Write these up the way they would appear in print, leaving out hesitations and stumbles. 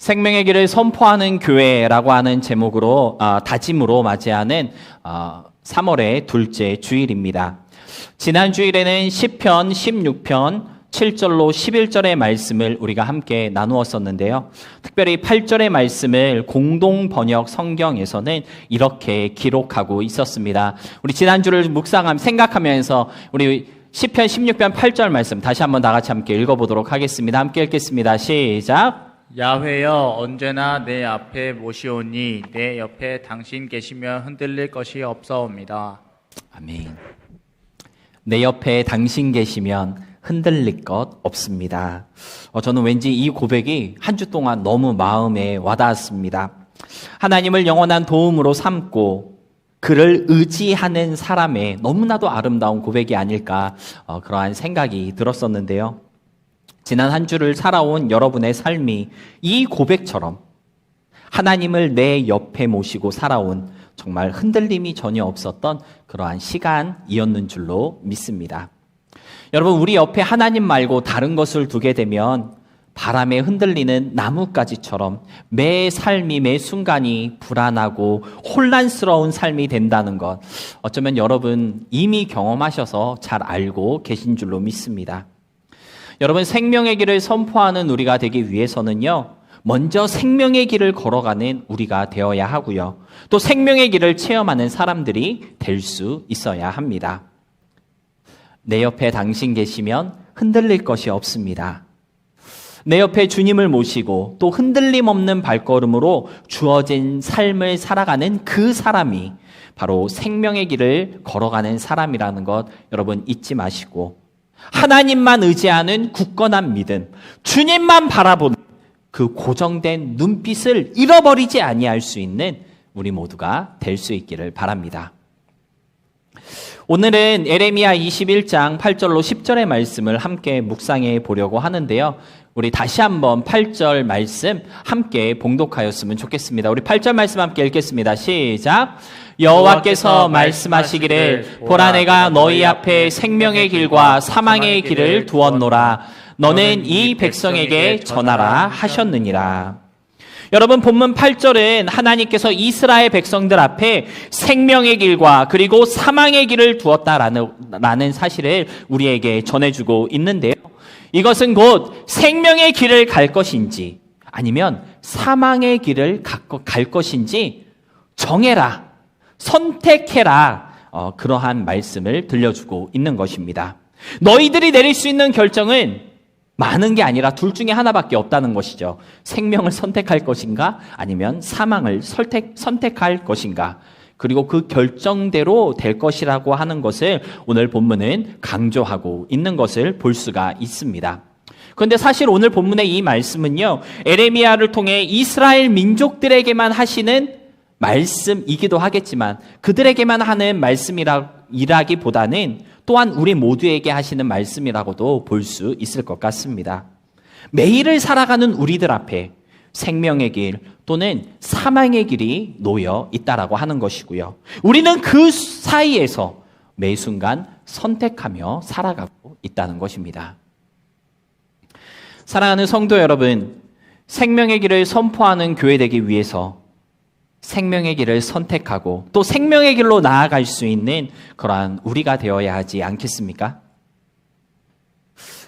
생명의 길을 선포하는 교회라고 하는 제목으로 다짐으로 맞이하는 3월의 둘째 주일입니다. 지난 주일에는 시편 16편 7절로 11절의 말씀을 우리가 함께 나누었었는데요. 특별히 8절의 말씀을 공동 번역 성경에서는 이렇게 기록하고 있었습니다. 우리 지난주를 생각하면서 우리 시편 16편 8절 말씀 다시 한번 다 같이 함께 읽어보도록 하겠습니다. 함께 읽겠습니다. 시작. 야훼여, 언제나 내 앞에 모시오니 내 옆에 당신 계시면 흔들릴 것이 없사옵니다. 아멘. 내 옆에 당신 계시면 흔들릴 것 없습니다. 저는 왠지 이 고백이 한 주 동안 너무 마음에 와닿았습니다. 하나님을 영원한 도움으로 삼고 그를 의지하는 사람의 너무나도 아름다운 고백이 아닐까 그러한 생각이 들었었는데요. 지난 한 주를 살아온 여러분의 삶이 이 고백처럼 하나님을 내 옆에 모시고 살아온 정말 흔들림이 전혀 없었던 그러한 시간이었는 줄로 믿습니다. 여러분, 우리 옆에 하나님 말고 다른 것을 두게 되면 바람에 흔들리는 나뭇가지처럼 매 삶이 매 순간이 불안하고 혼란스러운 삶이 된다는 것, 어쩌면 여러분 이미 경험하셔서 잘 알고 계신 줄로 믿습니다. 여러분, 생명의 길을 선포하는 우리가 되기 위해서는요, 먼저 생명의 길을 걸어가는 우리가 되어야 하고요, 또 생명의 길을 체험하는 사람들이 될 수 있어야 합니다. 내 옆에 당신 계시면 흔들릴 것이 없습니다. 내 옆에 주님을 모시고 또 흔들림 없는 발걸음으로 주어진 삶을 살아가는 그 사람이 바로 생명의 길을 걸어가는 사람이라는 것 여러분 잊지 마시고, 하나님만 의지하는 굳건한 믿음, 주님만 바라보는 그 고정된 눈빛을 잃어버리지 아니할 수 있는 우리 모두가 될 수 있기를 바랍니다. 오늘은 에레미야 21장 8절로 10절의 말씀을 함께 묵상해 보려고 하는데요. 우리 다시 한번 8절 말씀 함께 봉독하였으면 좋겠습니다. 우리 8절 말씀 함께 읽겠습니다. 시작. 여호와께서 말씀하시기를 보라, 내가 너희 앞에 생명의 길과 사망의 길을 두었노라. 너는 이 백성에게 전하라 하셨느니라. 여러분, 본문 8절은 하나님께서 이스라엘 백성들 앞에 생명의 길과 그리고 사망의 길을 두었다라는 사실을 우리에게 전해주고 있는데요. 이것은 곧 생명의 길을 갈 것인지 아니면 사망의 길을 갈 것인지 정해라, 선택해라, 그러한 말씀을 들려주고 있는 것입니다. 너희들이 내릴 수 있는 결정은 많은 게 아니라 둘 중에 하나밖에 없다는 것이죠. 생명을 선택할 것인가 아니면 사망을 선택할 것인가, 그리고 그 결정대로 될 것이라고 하는 것을 오늘 본문은 강조하고 있는 것을 볼 수가 있습니다. 그런데 사실 오늘 본문의 이 말씀은요, 에레미야를 통해 이스라엘 민족들에게만 하시는 말씀이기도 하겠지만 그들에게만 하는 말씀이라기보다는 또한 우리 모두에게 하시는 말씀이라고도 볼 수 있을 것 같습니다. 매일을 살아가는 우리들 앞에 생명의 길 또는 사망의 길이 놓여 있다라고 하는 것이고요. 우리는 그 사이에서 매 순간 선택하며 살아가고 있다는 것입니다. 사랑하는 성도 여러분, 생명의 길을 선포하는 교회 되기 위해서 생명의 길을 선택하고 또 생명의 길로 나아갈 수 있는 그러한 우리가 되어야 하지 않겠습니까?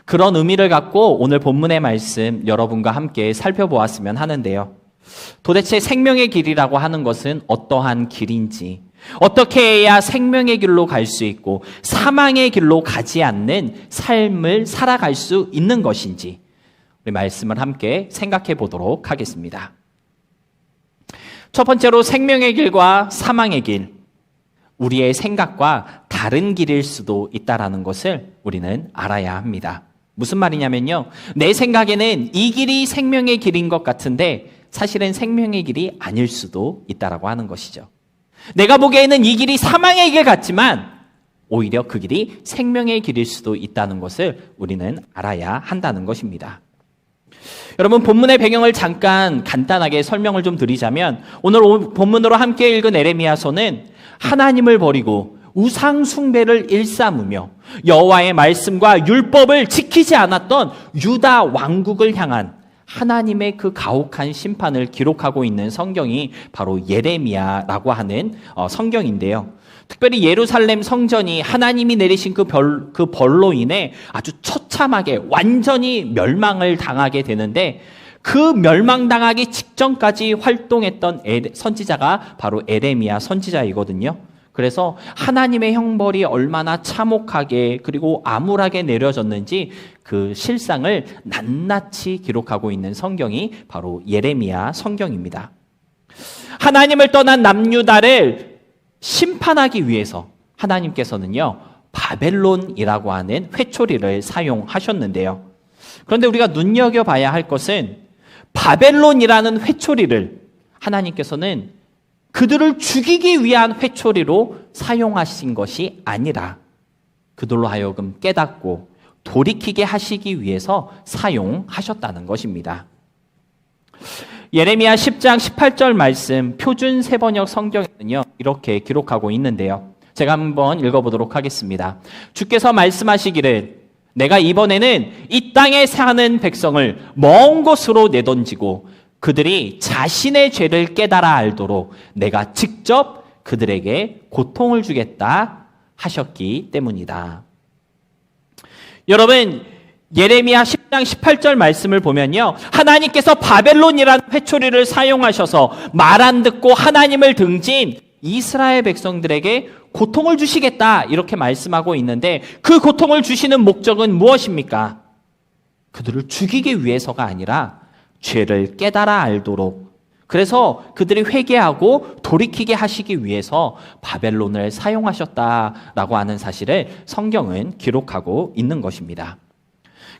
그런 의미를 갖고 오늘 본문의 말씀 여러분과 함께 살펴보았으면 하는데요. 도대체 생명의 길이라고 하는 것은 어떠한 길인지, 어떻게 해야 생명의 길로 갈 수 있고 사망의 길로 가지 않는 삶을 살아갈 수 있는 것인지 우리 말씀을 함께 생각해 보도록 하겠습니다. 첫 번째로 생명의 길과 사망의 길, 우리의 생각과 다른 길일 수도 있다는 것을 우리는 알아야 합니다. 무슨 말이냐면요, 내 생각에는 이 길이 생명의 길인 것 같은데 사실은 생명의 길이 아닐 수도 있다라고 하는 것이죠. 내가 보기에는 이 길이 사망의 길 같지만 오히려 그 길이 생명의 길일 수도 있다는 것을 우리는 알아야 한다는 것입니다. 여러분, 본문의 배경을 잠깐 간단하게 설명을 좀 드리자면, 오늘 본문으로 함께 읽은 에레미야서는 하나님을 버리고 우상 숭배를 일삼으며 여호와의 말씀과 율법을 지키지 않았던 유다 왕국을 향한 하나님의 그 가혹한 심판을 기록하고 있는 성경이 바로 예레미야라고 하는 성경인데요. 특별히 예루살렘 성전이 하나님이 내리신 그 벌로 인해 아주 처참하게 완전히 멸망을 당하게 되는데, 그 멸망당하기 직전까지 활동했던 선지자가 바로 에레미야 선지자이거든요. 그래서 하나님의 형벌이 얼마나 참혹하게 그리고 암울하게 내려졌는지 그 실상을 낱낱이 기록하고 있는 성경이 바로 예레미야 성경입니다. 하나님을 떠난 남유다를 심판하기 위해서 하나님께서는요, 바벨론이라고 하는 회초리를 사용하셨는데요. 그런데 우리가 눈여겨봐야 할 것은 바벨론이라는 회초리를 하나님께서는 그들을 죽이기 위한 회초리로 사용하신 것이 아니라 그들로 하여금 깨닫고 돌이키게 하시기 위해서 사용하셨다는 것입니다. 예레미야 10장 18절 말씀 표준 세번역 성경에는요, 이렇게 기록하고 있는데요. 제가 한번 읽어보도록 하겠습니다. 주께서 말씀하시기를 내가 이번에는 이 땅에 사는 백성을 먼 곳으로 내던지고 그들이 자신의 죄를 깨달아 알도록 내가 직접 그들에게 고통을 주겠다 하셨기 때문이다. 여러분, 예레미야 10장 18절 말씀을 보면요, 하나님께서 바벨론이라는 회초리를 사용하셔서 말 안 듣고 하나님을 등진 이스라엘 백성들에게 고통을 주시겠다 이렇게 말씀하고 있는데, 그 고통을 주시는 목적은 무엇입니까? 그들을 죽이기 위해서가 아니라 죄를 깨달아 알도록, 그래서 그들이 회개하고 돌이키게 하시기 위해서 바벨론을 사용하셨다라고 하는 사실을 성경은 기록하고 있는 것입니다.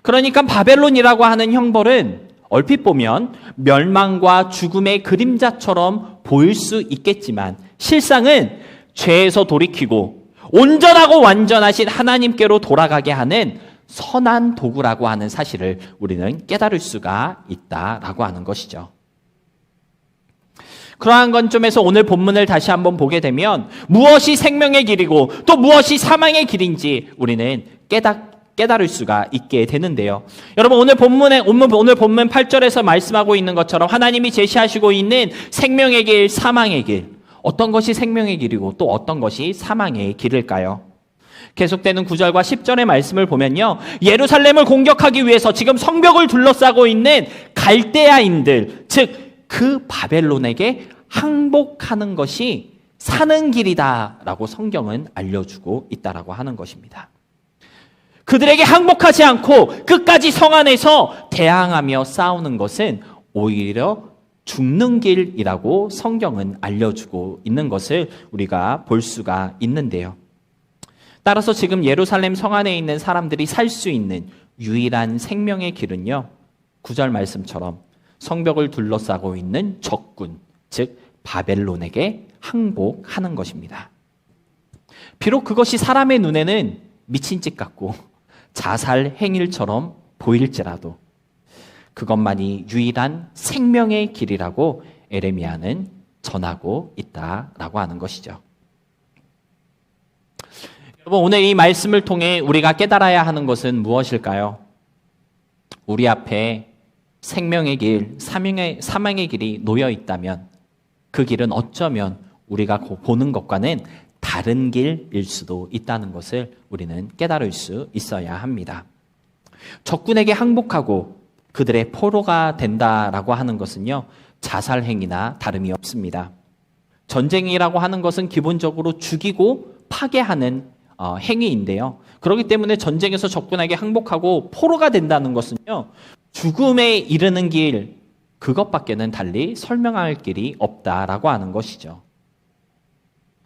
그러니까 바벨론이라고 하는 형벌은 얼핏 보면 멸망과 죽음의 그림자처럼 보일 수 있겠지만 실상은 죄에서 돌이키고 온전하고 완전하신 하나님께로 돌아가게 하는 선한 도구라고 하는 사실을 우리는 깨달을 수가 있다라고 하는 것이죠. 그러한 관점에서 오늘 본문을 다시 한번 보게 되면 무엇이 생명의 길이고 또 무엇이 사망의 길인지 우리는 깨달을 수가 있게 되는데요. 여러분, 오늘 본문 8절에서 말씀하고 있는 것처럼 하나님이 제시하시고 있는 생명의 길, 사망의 길, 어떤 것이 생명의 길이고 또 어떤 것이 사망의 길일까요? 계속되는 9절과 10절의 말씀을 보면요, 예루살렘을 공격하기 위해서 지금 성벽을 둘러싸고 있는 갈대아인들, 즉 그 바벨론에게 항복하는 것이 사는 길이다라고 성경은 알려주고 있다라고 하는 것입니다. 그들에게 항복하지 않고 끝까지 성 안에서 대항하며 싸우는 것은 오히려 죽는 길이라고 성경은 알려주고 있는 것을 우리가 볼 수가 있는데요. 따라서 지금 예루살렘 성 안에 있는 사람들이 살 수 있는 유일한 생명의 길은요, 9절 말씀처럼 성벽을 둘러싸고 있는 적군, 즉 바벨론에게 항복하는 것입니다. 비록 그것이 사람의 눈에는 미친 짓 같고 자살 행일처럼 보일지라도 그것만이 유일한 생명의 길이라고 에레미야는 전하고 있다라고 하는 것이죠. 여러분, 오늘 이 말씀을 통해 우리가 깨달아야 하는 것은 무엇일까요? 우리 앞에 생명의 길, 사망의 길이 놓여 있다면 그 길은 어쩌면 우리가 보는 것과는 다른 길일 수도 있다는 것을 우리는 깨달을 수 있어야 합니다. 적군에게 항복하고 그들의 포로가 된다라고 하는 것은요, 자살 행위나 다름이 없습니다. 전쟁이라고 하는 것은 기본적으로 죽이고 파괴하는 행위인데요. 그렇기 때문에 전쟁에서 적군에게 항복하고 포로가 된다는 것은요, 죽음에 이르는 길, 그것밖에는 달리 설명할 길이 없다라고 하는 것이죠.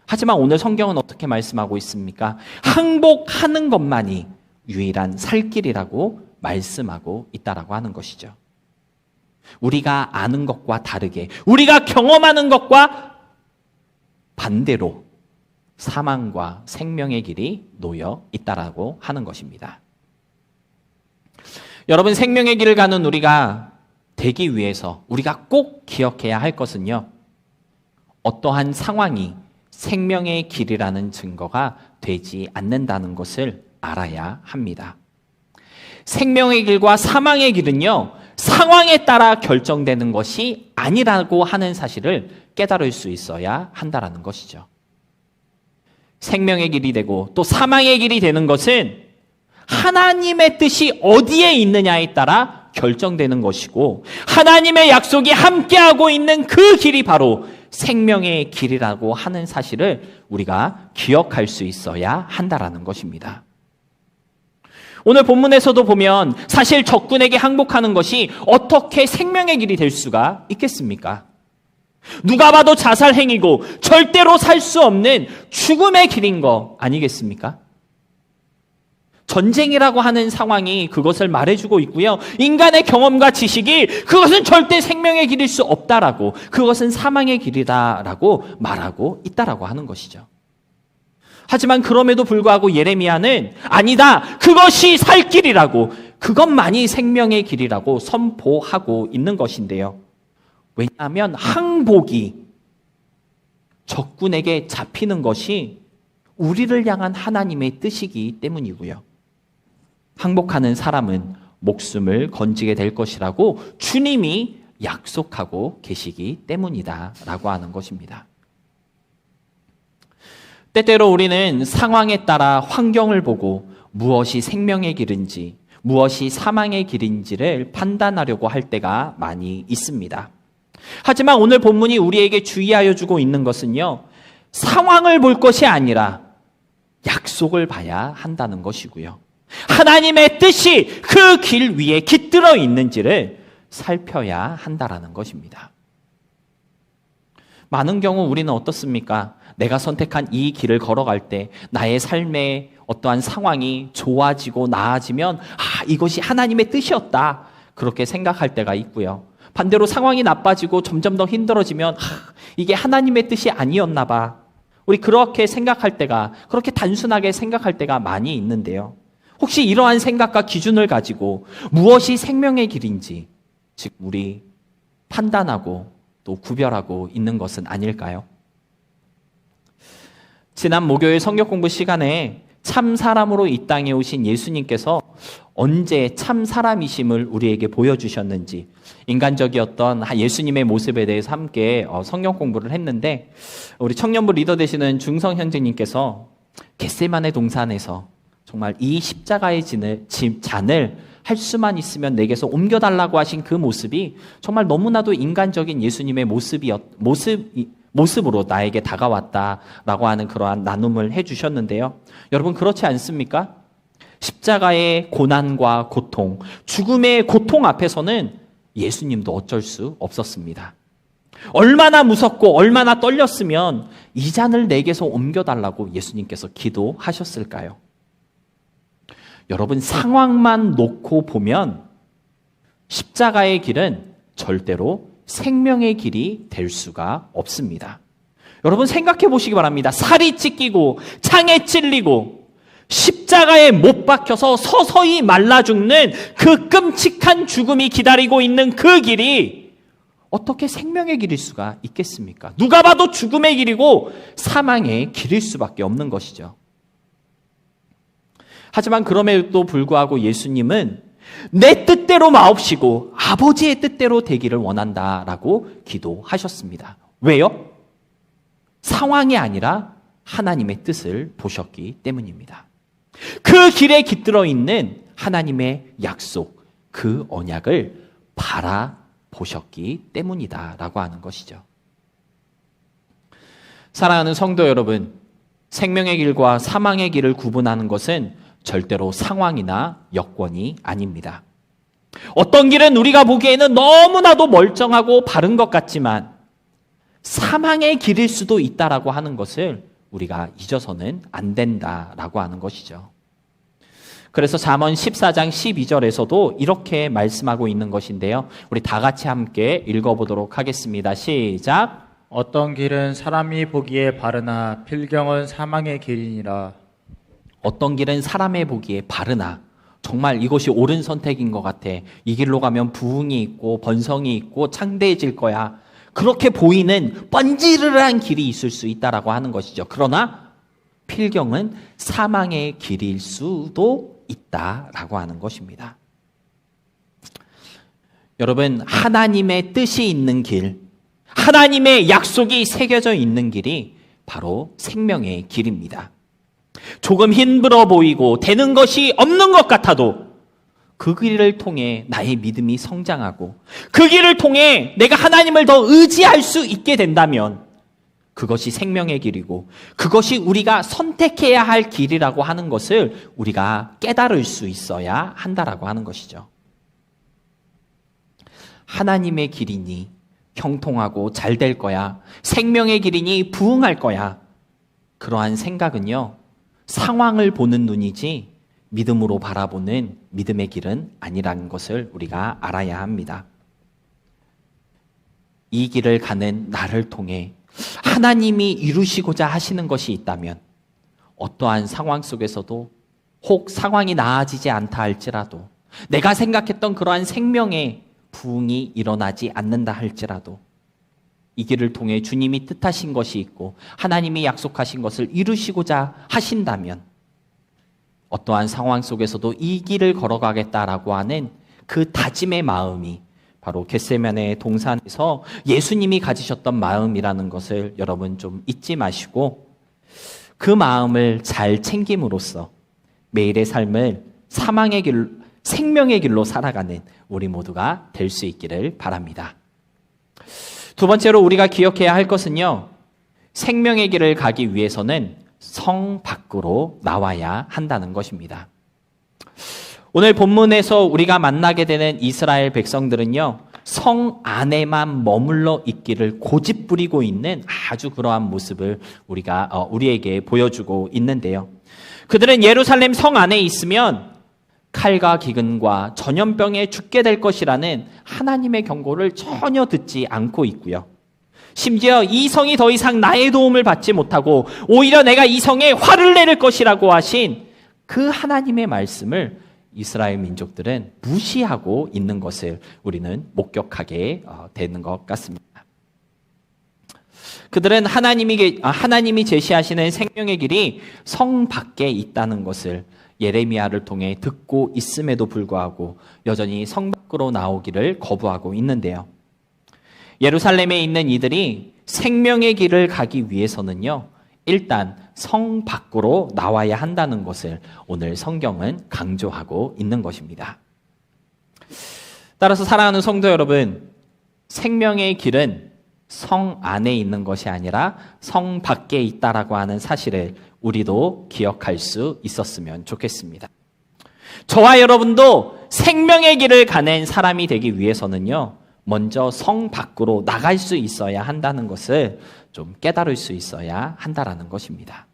하지만 오늘 성경은 어떻게 말씀하고 있습니까? 항복하는 것만이 유일한 살 길이라고 말씀하고 있다라고 하는 것이죠. 우리가 아는 것과 다르게, 우리가 경험하는 것과 반대로 사망과 생명의 길이 놓여 있다라고 하는 것입니다. 여러분, 생명의 길을 가는 우리가 되기 위해서 우리가 꼭 기억해야 할 것은요, 어떠한 상황이 생명의 길이라는 증거가 되지 않는다는 것을 알아야 합니다. 생명의 길과 사망의 길은요, 상황에 따라 결정되는 것이 아니라고 하는 사실을 깨달을 수 있어야 한다라는 것이죠. 생명의 길이 되고 또 사망의 길이 되는 것은 하나님의 뜻이 어디에 있느냐에 따라 결정되는 것이고, 하나님의 약속이 함께하고 있는 그 길이 바로 생명의 길이라고 하는 사실을 우리가 기억할 수 있어야 한다라는 것입니다. 오늘 본문에서도 보면 사실 적군에게 항복하는 것이 어떻게 생명의 길이 될 수가 있겠습니까? 누가 봐도 자살 행위고 절대로 살 수 없는 죽음의 길인 거 아니겠습니까? 전쟁이라고 하는 상황이 그것을 말해주고 있고요. 인간의 경험과 지식이 그것은 절대 생명의 길일 수 없다라고, 그것은 사망의 길이다라고 말하고 있다라고 하는 것이죠. 하지만 그럼에도 불구하고 예레미야는 아니다, 그것이 살 길이라고, 그것만이 생명의 길이라고 선포하고 있는 것인데요. 왜냐하면 항복이 적군에게 잡히는 것이 우리를 향한 하나님의 뜻이기 때문이고요. 항복하는 사람은 목숨을 건지게 될 것이라고 주님이 약속하고 계시기 때문이다라고 하는 것입니다. 때때로 우리는 상황에 따라 환경을 보고 무엇이 생명의 길인지, 무엇이 사망의 길인지를 판단하려고 할 때가 많이 있습니다. 하지만 오늘 본문이 우리에게 주의하여 주고 있는 것은요, 상황을 볼 것이 아니라 약속을 봐야 한다는 것이고요. 하나님의 뜻이 그 길 위에 깃들어 있는지를 살펴야 한다라는 것입니다. 많은 경우 우리는 어떻습니까? 내가 선택한 이 길을 걸어갈 때 나의 삶의 어떠한 상황이 좋아지고 나아지면 이것이 하나님의 뜻이었다, 그렇게 생각할 때가 있고요. 반대로 상황이 나빠지고 점점 더 힘들어지면 이게 하나님의 뜻이 아니었나 봐, 우리 그렇게 생각할 때가, 그렇게 단순하게 생각할 때가 많이 있는데요. 혹시 이러한 생각과 기준을 가지고 무엇이 생명의 길인지 즉 우리 판단하고 또 구별하고 있는 것은 아닐까요? 지난 목요일 성경 공부 시간에 참 사람으로 이 땅에 오신 예수님께서 언제 참 사람이심을 우리에게 보여주셨는지, 인간적이었던 예수님의 모습에 대해서 함께 성경 공부를 했는데, 우리 청년부 리더 되시는 중성 형제님께서 겟세마네 동산에서 정말 이 십자가의 잔을 할 수만 있으면 내게서 옮겨달라고 하신 그 모습이 정말 너무나도 인간적인 예수님의 모습으로 나에게 다가왔다라고 하는 그러한 나눔을 해주셨는데요. 여러분, 그렇지 않습니까? 십자가의 고난과 고통, 죽음의 고통 앞에서는 예수님도 어쩔 수 없었습니다. 얼마나 무섭고 얼마나 떨렸으면 이 잔을 내게서 옮겨달라고 예수님께서 기도하셨을까요? 여러분, 상황만 놓고 보면 십자가의 길은 절대로 생명의 길이 될 수가 없습니다. 여러분, 생각해 보시기 바랍니다. 살이 찢기고 창에 찔리고 십자가에 못 박혀서 서서히 말라 죽는 그 끔찍한 죽음이 기다리고 있는 그 길이 어떻게 생명의 길일 수가 있겠습니까? 누가 봐도 죽음의 길이고 사망의 길일 수밖에 없는 것이죠. 하지만 그럼에도 불구하고 예수님은 내 뜻대로 마옵시고 아버지의 뜻대로 되기를 원한다라고 기도하셨습니다. 왜요? 상황이 아니라 하나님의 뜻을 보셨기 때문입니다. 그 길에 깃들어 있는 하나님의 약속, 그 언약을 바라보셨기 때문이다라고 하는 것이죠. 사랑하는 성도 여러분, 생명의 길과 사망의 길을 구분하는 것은 절대로 상황이나 여건이 아닙니다. 어떤 길은 우리가 보기에는 너무나도 멀쩡하고 바른 것 같지만 사망의 길일 수도 있다라고 하는 것을 우리가 잊어서는 안 된다라고 하는 것이죠. 그래서 잠언 14장 12절에서도 이렇게 말씀하고 있는 것인데요. 우리 다 같이 함께 읽어보도록 하겠습니다. 시작. 어떤 길은 사람이 보기에 바르나 필경은 사망의 길이니라. 어떤 길은 사람의 보기에 바르나, 정말 이것이 옳은 선택인 것 같아, 이 길로 가면 부흥이 있고 번성이 있고 창대해질 거야, 그렇게 보이는 번지르르한 길이 있을 수 있다라고 하는 것이죠. 그러나 필경은 사망의 길일 수도 있다라고 하는 것입니다. 여러분, 하나님의 뜻이 있는 길, 하나님의 약속이 새겨져 있는 길이 바로 생명의 길입니다. 조금 힘들어 보이고 되는 것이 없는 것 같아도 그 길을 통해 나의 믿음이 성장하고 그 길을 통해 내가 하나님을 더 의지할 수 있게 된다면 그것이 생명의 길이고 그것이 우리가 선택해야 할 길이라고 하는 것을 우리가 깨달을 수 있어야 한다라고 하는 것이죠. 하나님의 길이니 형통하고 잘 될 거야. 생명의 길이니 부흥할 거야. 그러한 생각은요, 상황을 보는 눈이지 믿음으로 바라보는 믿음의 길은 아니라는 것을 우리가 알아야 합니다. 이 길을 가는 나를 통해 하나님이 이루시고자 하시는 것이 있다면 어떠한 상황 속에서도 혹 상황이 나아지지 않다 할지라도 내가 생각했던 그러한 생명의 부흥이 일어나지 않는다 할지라도 이 길을 통해 주님이 뜻하신 것이 있고 하나님이 약속하신 것을 이루시고자 하신다면 어떠한 상황 속에서도 이 길을 걸어가겠다라고 하는 그 다짐의 마음이 바로 겟세마네 동산에서 예수님이 가지셨던 마음이라는 것을 여러분 좀 잊지 마시고 그 마음을 잘 챙김으로써 매일의 삶을 사망의 길, 생명의 길로 살아가는 우리 모두가 될 수 있기를 바랍니다. 두 번째로 우리가 기억해야 할 것은요, 생명의 길을 가기 위해서는 성 밖으로 나와야 한다는 것입니다. 오늘 본문에서 우리가 만나게 되는 이스라엘 백성들은요, 성 안에만 머물러 있기를 고집부리고 있는 아주 그러한 모습을 우리에게 보여주고 있는데요. 그들은 예루살렘 성 안에 있으면 칼과 기근과 전염병에 죽게 될 것이라는 하나님의 경고를 전혀 듣지 않고 있고요. 심지어 이 성이 더 이상 나의 도움을 받지 못하고 오히려 내가 이 성에 화를 내릴 것이라고 하신 그 하나님의 말씀을 이스라엘 민족들은 무시하고 있는 것을 우리는 목격하게 되는 것 같습니다. 그들은 하나님이 제시하시는 생명의 길이 성 밖에 있다는 것을 예레미야를 통해 듣고 있음에도 불구하고 여전히 성 밖으로 나오기를 거부하고 있는데요. 예루살렘에 있는 이들이 생명의 길을 가기 위해서는요, 일단 성 밖으로 나와야 한다는 것을 오늘 성경은 강조하고 있는 것입니다. 따라서 사랑하는 성도 여러분, 생명의 길은 성 안에 있는 것이 아니라 성 밖에 있다라고 하는 사실을 우리도 기억할 수 있었으면 좋겠습니다. 저와 여러분도 생명의 길을 가는 사람이 되기 위해서는요, 먼저 성 밖으로 나갈 수 있어야 한다는 것을 좀 깨달을 수 있어야 한다라는 것입니다.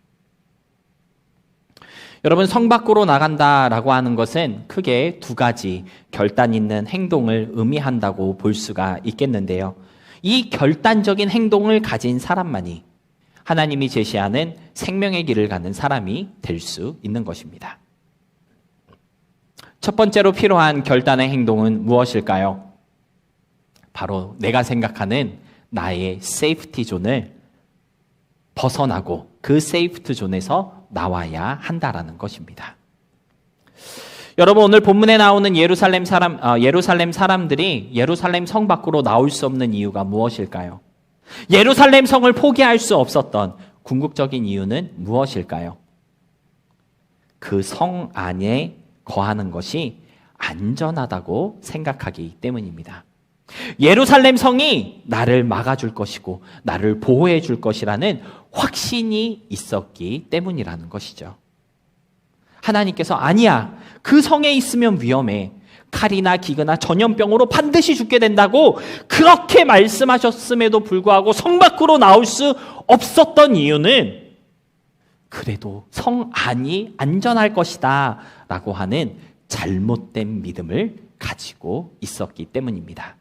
여러분, 성 밖으로 나간다라고 하는 것은 크게 두 가지 결단 있는 행동을 의미한다고 볼 수가 있겠는데요. 이 결단적인 행동을 가진 사람만이 하나님이 제시하는 생명의 길을 가는 사람이 될 수 있는 것입니다. 첫 번째로 필요한 결단의 행동은 무엇일까요? 바로 내가 생각하는 나의 세이프티 존을 벗어나고 그 세이프티 존에서 나와야 한다라는 것입니다. 여러분, 오늘 본문에 나오는 예루살렘 사람들이 예루살렘 성 밖으로 나올 수 없는 이유가 무엇일까요? 예루살렘 성을 포기할 수 없었던 궁극적인 이유는 무엇일까요? 그 성 안에 거하는 것이 안전하다고 생각하기 때문입니다. 예루살렘 성이 나를 막아줄 것이고 나를 보호해 줄 것이라는 확신이 있었기 때문이라는 것이죠. 하나님께서 아니야, 그 성에 있으면 위험해, 칼이나 기근이나 전염병으로 반드시 죽게 된다고 그렇게 말씀하셨음에도 불구하고 성 밖으로 나올 수 없었던 이유는 그래도 성 안이 안전할 것이다 라고 하는 잘못된 믿음을 가지고 있었기 때문입니다.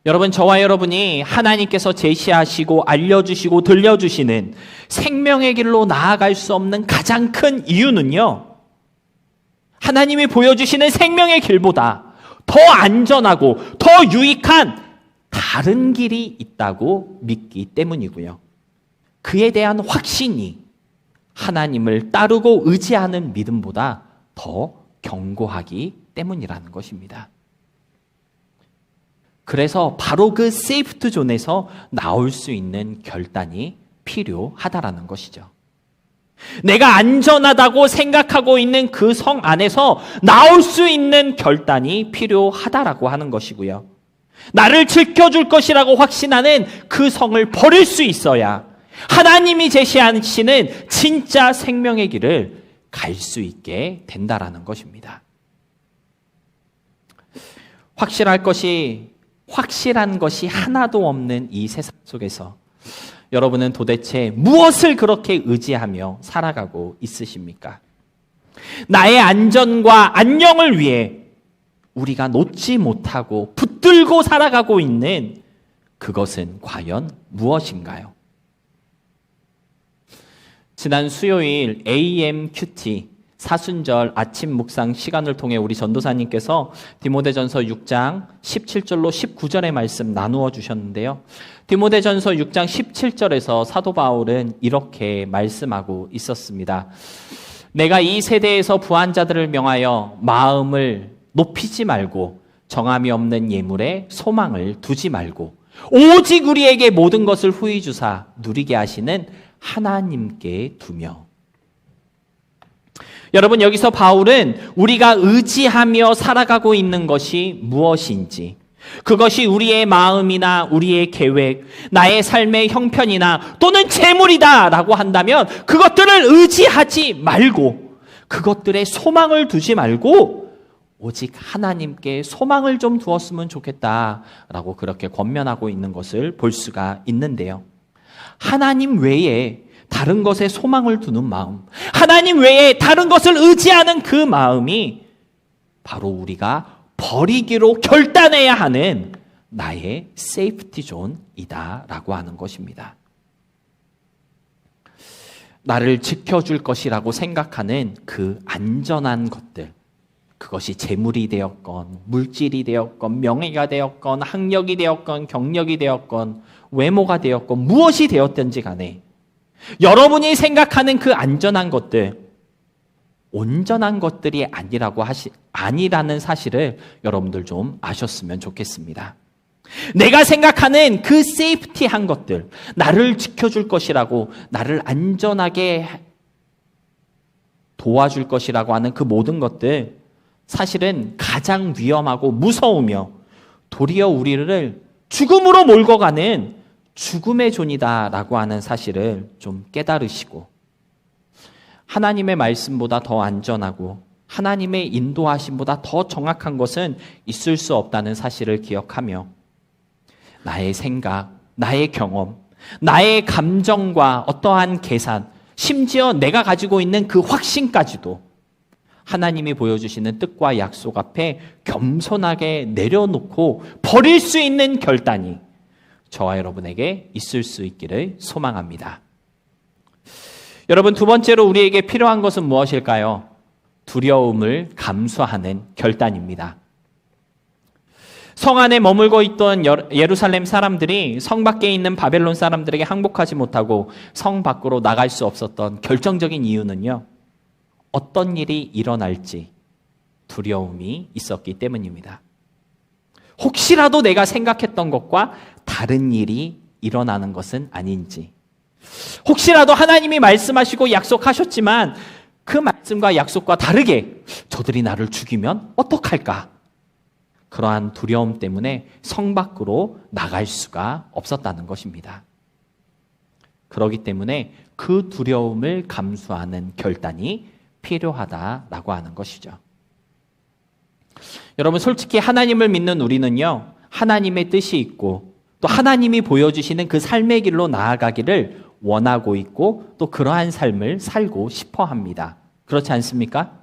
여러분, 저와 여러분이 하나님께서 제시하시고 알려주시고 들려주시는 생명의 길로 나아갈 수 없는 가장 큰 이유는요, 하나님이 보여주시는 생명의 길보다 더 안전하고 더 유익한 다른 길이 있다고 믿기 때문이고요. 그에 대한 확신이 하나님을 따르고 의지하는 믿음보다 더 견고하기 때문이라는 것입니다. 그래서 바로 그 세이프트 존에서 나올 수 있는 결단이 필요하다라는 것이죠. 내가 안전하다고 생각하고 있는 그 성 안에서 나올 수 있는 결단이 필요하다라고 하는 것이고요. 나를 지켜줄 것이라고 확신하는 그 성을 버릴 수 있어야 하나님이 제시하시는 진짜 생명의 길을 갈 수 있게 된다라는 것입니다. 확실한 것이 하나도 없는 이 세상 속에서 여러분은 도대체 무엇을 그렇게 의지하며 살아가고 있으십니까? 나의 안전과 안녕을 위해 우리가 놓지 못하고 붙들고 살아가고 있는 그것은 과연 무엇인가요? 지난 수요일 AMQT 사순절 아침 묵상 시간을 통해 우리 전도사님께서 디모데전서 6장 17절로 19절의 말씀 나누어 주셨는데요. 디모데전서 6장 17절에서 사도 바울은 이렇게 말씀하고 있었습니다. 내가 이 세대에서 부한 자들을 명하여 마음을 높이지 말고 정함이 없는 예물에 소망을 두지 말고 오직 우리에게 모든 것을 후히 주사 누리게 하시는 하나님께 두며. 여러분, 여기서 바울은 우리가 의지하며 살아가고 있는 것이 무엇인지, 그것이 우리의 마음이나 우리의 계획, 나의 삶의 형편이나 또는 재물이다 라고 한다면 그것들을 의지하지 말고, 그것들에 소망을 두지 말고 오직 하나님께 소망을 좀 두었으면 좋겠다라고 그렇게 권면하고 있는 것을 볼 수가 있는데요. 하나님 외에 다른 것에 소망을 두는 마음, 하나님 외에 다른 것을 의지하는 그 마음이 바로 우리가 버리기로 결단해야 하는 나의 세이프티 존이다라고 하는 것입니다. 나를 지켜줄 것이라고 생각하는 그 안전한 것들, 그것이 재물이 되었건 물질이 되었건 명예가 되었건 학력이 되었건 경력이 되었건 외모가 되었건 무엇이 되었든지 간에 여러분이 생각하는 그 안전한 것들, 온전한 것들이 아니라는 사실을 여러분들 좀 아셨으면 좋겠습니다. 내가 생각하는 그 세이프티한 것들, 나를 지켜줄 것이라고, 나를 안전하게 도와줄 것이라고 하는 그 모든 것들, 사실은 가장 위험하고 무서우며 도리어 우리를 죽음으로 몰고 가는 죽음의 존이다라고 하는 사실을 좀 깨달으시고, 하나님의 말씀보다 더 안전하고 하나님의 인도하심보다 더 정확한 것은 있을 수 없다는 사실을 기억하며 나의 생각, 나의 경험, 나의 감정과 어떠한 계산, 심지어 내가 가지고 있는 그 확신까지도 하나님이 보여주시는 뜻과 약속 앞에 겸손하게 내려놓고 버릴 수 있는 결단이 저와 여러분에게 있을 수 있기를 소망합니다. 여러분, 두 번째로 우리에게 필요한 것은 무엇일까요? 두려움을 감수하는 결단입니다. 성 안에 머물고 있던 예루살렘 사람들이 성 밖에 있는 바벨론 사람들에게 항복하지 못하고 성 밖으로 나갈 수 없었던 결정적인 이유는요, 어떤 일이 일어날지 두려움이 있었기 때문입니다. 혹시라도 내가 생각했던 것과 다른 일이 일어나는 것은 아닌지, 혹시라도 하나님이 말씀하시고 약속하셨지만 그 말씀과 약속과 다르게 저들이 나를 죽이면 어떡할까? 그러한 두려움 때문에 성 밖으로 나갈 수가 없었다는 것입니다. 그렇기 때문에 그 두려움을 감수하는 결단이 필요하다라고 하는 것이죠. 여러분, 솔직히 하나님을 믿는 우리는요, 하나님의 뜻이 있고 또 하나님이 보여주시는 그 삶의 길로 나아가기를 원하고 있고 또 그러한 삶을 살고 싶어 합니다. 그렇지 않습니까?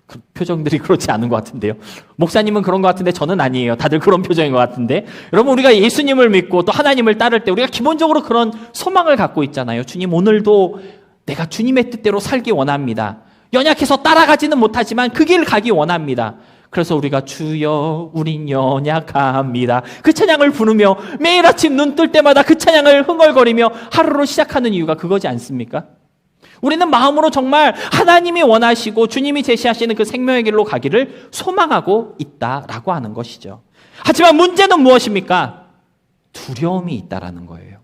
그 표정들이 그렇지 않은 것 같은데요. 목사님은 그런 것 같은데 저는 아니에요. 다들 그런 표정인 것 같은데. 여러분, 우리가 예수님을 믿고 또 하나님을 따를 때 우리가 기본적으로 그런 소망을 갖고 있잖아요. 주님, 오늘도 내가 주님의 뜻대로 살기 원합니다. 연약해서 따라가지는 못하지만 그 길 가기 원합니다. 그래서 우리가 주여 우린 연약합니다, 그 찬양을 부르며 매일 아침 눈 뜰 때마다 그 찬양을 흥얼거리며 하루를 시작하는 이유가 그거지 않습니까? 우리는 마음으로 정말 하나님이 원하시고 주님이 제시하시는 그 생명의 길로 가기를 소망하고 있다라고 하는 것이죠. 하지만 문제는 무엇입니까? 두려움이 있다라는 거예요.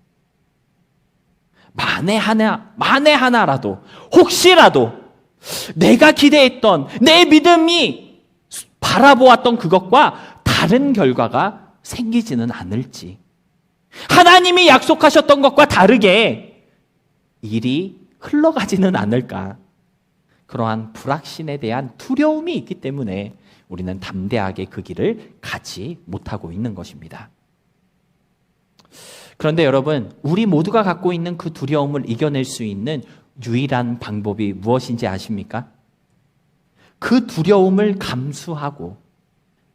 만에 하나라도, 혹시라도 내가 기대했던, 내 믿음이 바라보았던 그것과 다른 결과가 생기지는 않을지, 하나님이 약속하셨던 것과 다르게 일이 흘러가지는 않을까, 그러한 불확신에 대한 두려움이 있기 때문에 우리는 담대하게 그 길을 가지 못하고 있는 것입니다. 그런데 여러분, 우리 모두가 갖고 있는 그 두려움을 이겨낼 수 있는 유일한 방법이 무엇인지 아십니까? 그 두려움을 감수하고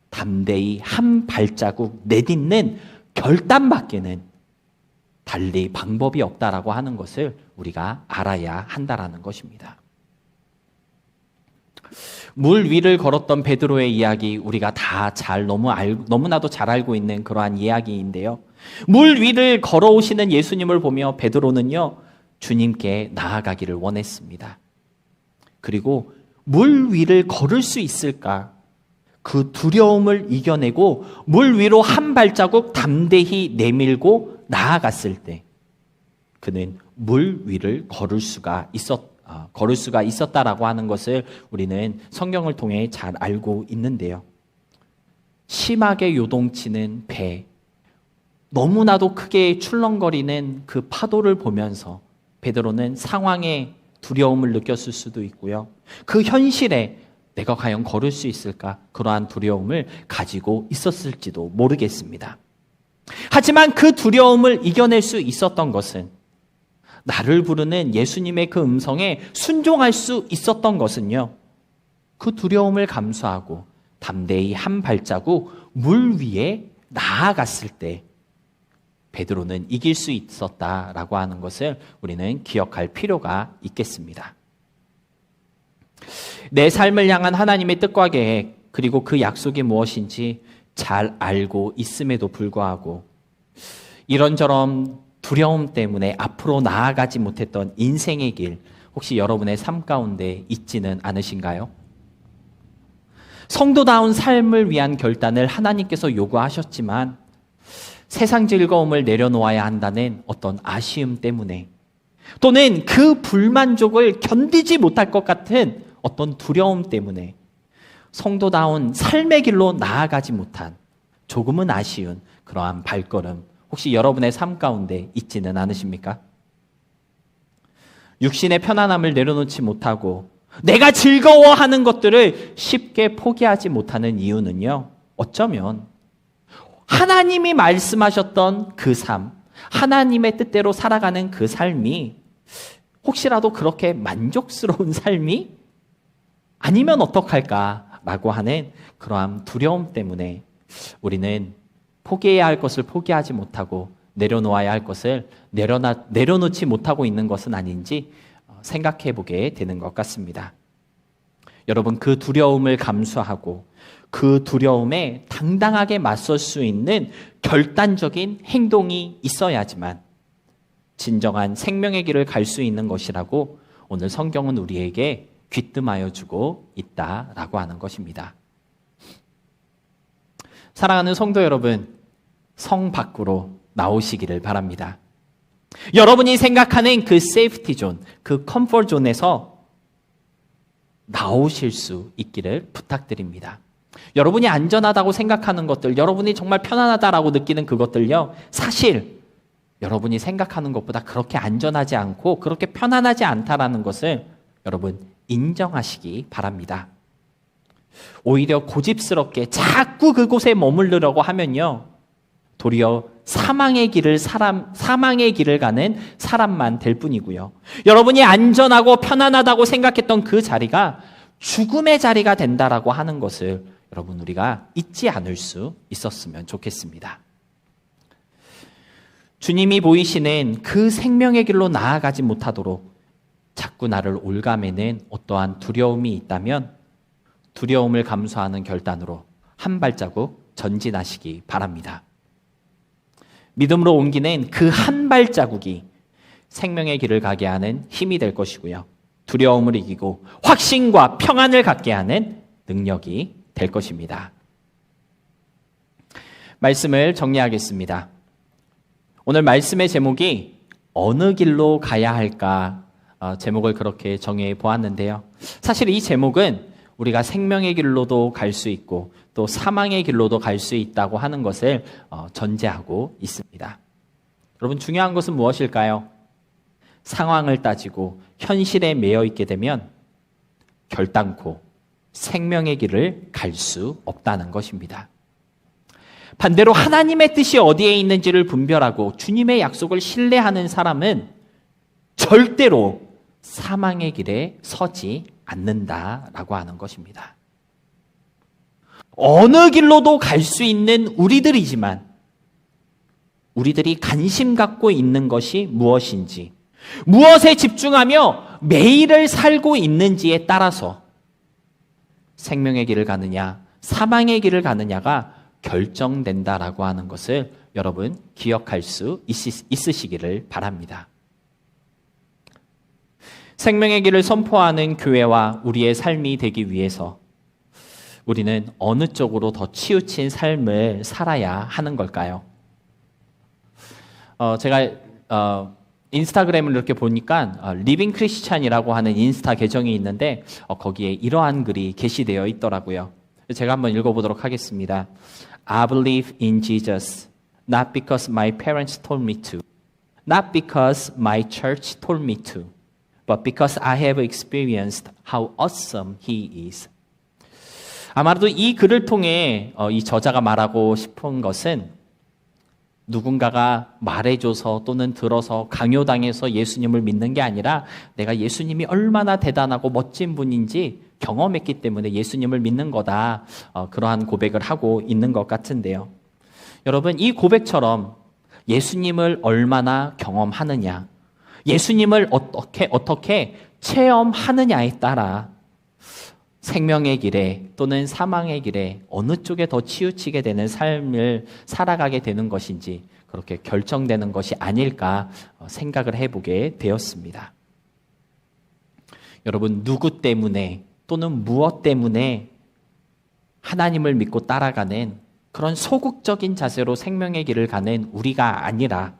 담대히 한 발자국 내딛는 결단밖에는 달리 방법이 없다라고 하는 것을 우리가 알아야 한다라는 것입니다. 물 위를 걸었던 베드로의 이야기, 우리가 다 너무나도 잘 알고 있는 그러한 이야기인데요. 물 위를 걸어오시는 예수님을 보며 베드로는요, 주님께 나아가기를 원했습니다. 그리고 물 위를 걸을 수 있을까? 그 두려움을 이겨내고 물 위로 한 발자국 담대히 내밀고 나아갔을 때 그는 물 위를 걸을 수가 있었다라고 하는 것을 우리는 성경을 통해 잘 알고 있는데요. 심하게 요동치는 배, 너무나도 크게 출렁거리는 그 파도를 보면서 베드로는 상황에 두려움을 느꼈을 수도 있고요. 그 현실에 내가 과연 걸을 수 있을까? 그러한 두려움을 가지고 있었을지도 모르겠습니다. 하지만 그 두려움을 이겨낼 수 있었던 것은, 나를 부르는 예수님의 그 음성에 순종할 수 있었던 것은요, 그 두려움을 감수하고 담대히 한 발자국 물 위에 나아갔을 때 베드로는 이길 수 있었다라고 하는 것을 우리는 기억할 필요가 있겠습니다. 내 삶을 향한 하나님의 뜻과 계획, 그리고 그 약속이 무엇인지 잘 알고 있음에도 불구하고 이런저런 두려움 때문에 앞으로 나아가지 못했던 인생의 길, 혹시 여러분의 삶 가운데 있지는 않으신가요? 성도다운 삶을 위한 결단을 하나님께서 요구하셨지만 세상 즐거움을 내려놓아야 한다는 어떤 아쉬움 때문에, 또는 그 불만족을 견디지 못할 것 같은 어떤 두려움 때문에 성도다운 삶의 길로 나아가지 못한 조금은 아쉬운 그러한 발걸음, 혹시 여러분의 삶 가운데 있지는 않으십니까? 육신의 편안함을 내려놓지 못하고 내가 즐거워하는 것들을 쉽게 포기하지 못하는 이유는요, 어쩌면 하나님이 말씀하셨던 그 삶, 하나님의 뜻대로 살아가는 그 삶이 혹시라도 그렇게 만족스러운 삶이 아니면 어떡할까라고 하는 그러한 두려움 때문에 우리는 포기해야 할 것을 포기하지 못하고 내려놓아야 할 것을 내려놓지 못하고 있는 것은 아닌지 생각해 보게 되는 것 같습니다. 여러분, 그 두려움을 감수하고 그 두려움에 당당하게 맞설 수 있는 결단적인 행동이 있어야지만 진정한 생명의 길을 갈 수 있는 것이라고 오늘 성경은 우리에게 귀뜸하여 주고 있다라고 하는 것입니다. 사랑하는 성도 여러분, 성 밖으로 나오시기를 바랍니다. 여러분이 생각하는 그 세이프티 존, 그 컴포트 존에서 나오실 수 있기를 부탁드립니다. 여러분이 안전하다고 생각하는 것들, 여러분이 정말 편안하다라고 느끼는 그것들요, 사실 여러분이 생각하는 것보다 그렇게 안전하지 않고 그렇게 편안하지 않다라는 것을 여러분 인정하시기 바랍니다. 오히려 고집스럽게 자꾸 그곳에 머무르려고 하면요, 도리어 사망의 길을 가는 사람만 될 뿐이고요. 여러분이 안전하고 편안하다고 생각했던 그 자리가 죽음의 자리가 된다라고 하는 것을 여러분 우리가 잊지 않을 수 있었으면 좋겠습니다. 주님이 보이시는 그 생명의 길로 나아가지 못하도록 자꾸 나를 올가매는 어떠한 두려움이 있다면 두려움을 감수하는 결단으로 한 발자국 전진하시기 바랍니다. 믿음으로 옮기는 그 한 발자국이 생명의 길을 가게 하는 힘이 될 것이고요. 두려움을 이기고 확신과 평안을 갖게 하는 능력이 될 것입니다. 말씀을 정리하겠습니다. 오늘 말씀의 제목이 어느 길로 가야 할까? 제목을 그렇게 정해 보았는데요. 사실 이 제목은 우리가 생명의 길로도 갈 수 있고 또 사망의 길로도 갈 수 있다고 하는 것을 전제하고 있습니다. 여러분, 중요한 것은 무엇일까요? 상황을 따지고 현실에 매여 있게 되면 결단코 생명의 길을 갈 수 없다는 것입니다. 반대로 하나님의 뜻이 어디에 있는지를 분별하고 주님의 약속을 신뢰하는 사람은 절대로 사망의 길에 서지 않는다라고 하는 것입니다. 어느 길로도 갈 수 있는 우리들이지만 우리들이 관심 갖고 있는 것이 무엇인지, 무엇에 집중하며 매일을 살고 있는지에 따라서 생명의 길을 가느냐, 사망의 길을 가느냐가 결정된다라고 하는 것을 여러분 기억할 수 있으시기를 바랍니다. 생명의 길을 선포하는 교회와 우리의 삶이 되기 위해서 우리는 어느 쪽으로 더 치우친 삶을 살아야 하는 걸까요? 제가 인스타그램을 이렇게 보니까 리빙 크리스찬이라고 하는 인스타 계정이 있는데 거기에 이러한 글이 게시되어 있더라고요. 제가 한번 읽어보도록 하겠습니다. I believe in Jesus, not because my parents told me to, not because my church told me to, but because I have experienced how awesome He is. 아마도 이 글을 통해 이 저자가 말하고 싶은 것은 누군가가 말해줘서 또는 들어서 강요당해서 예수님을 믿는 게 아니라 내가 예수님이 얼마나 대단하고 멋진 분인지 경험했기 때문에 예수님을 믿는 거다. 그러한 고백을 하고 있는 것 같은데요. 여러분, 이 고백처럼 예수님을 얼마나 경험하느냐, 예수님을 어떻게 체험하느냐에 따라 생명의 길에 또는 사망의 길에 어느 쪽에 더 치우치게 되는 삶을 살아가게 되는 것인지 그렇게 결정되는 것이 아닐까 생각을 해보게 되었습니다. 여러분, 누구 때문에 또는 무엇 때문에 하나님을 믿고 따라가는 그런 소극적인 자세로 생명의 길을 가는 우리가 아니라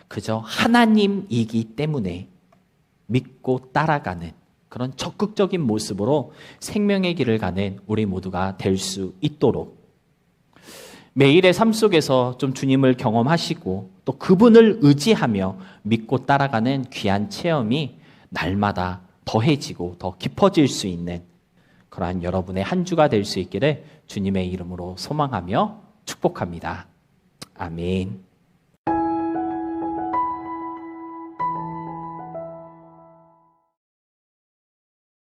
그저 하나님이기 때문에 믿고 따라가는 그런 적극적인 모습으로 생명의 길을 가는 우리 모두가 될 수 있도록 매일의 삶 속에서 좀 주님을 경험하시고 또 그분을 의지하며 믿고 따라가는 귀한 체험이 날마다 더해지고 더 깊어질 수 있는 그러한 여러분의 한 주가 될 수 있기를 주님의 이름으로 소망하며 축복합니다. 아멘.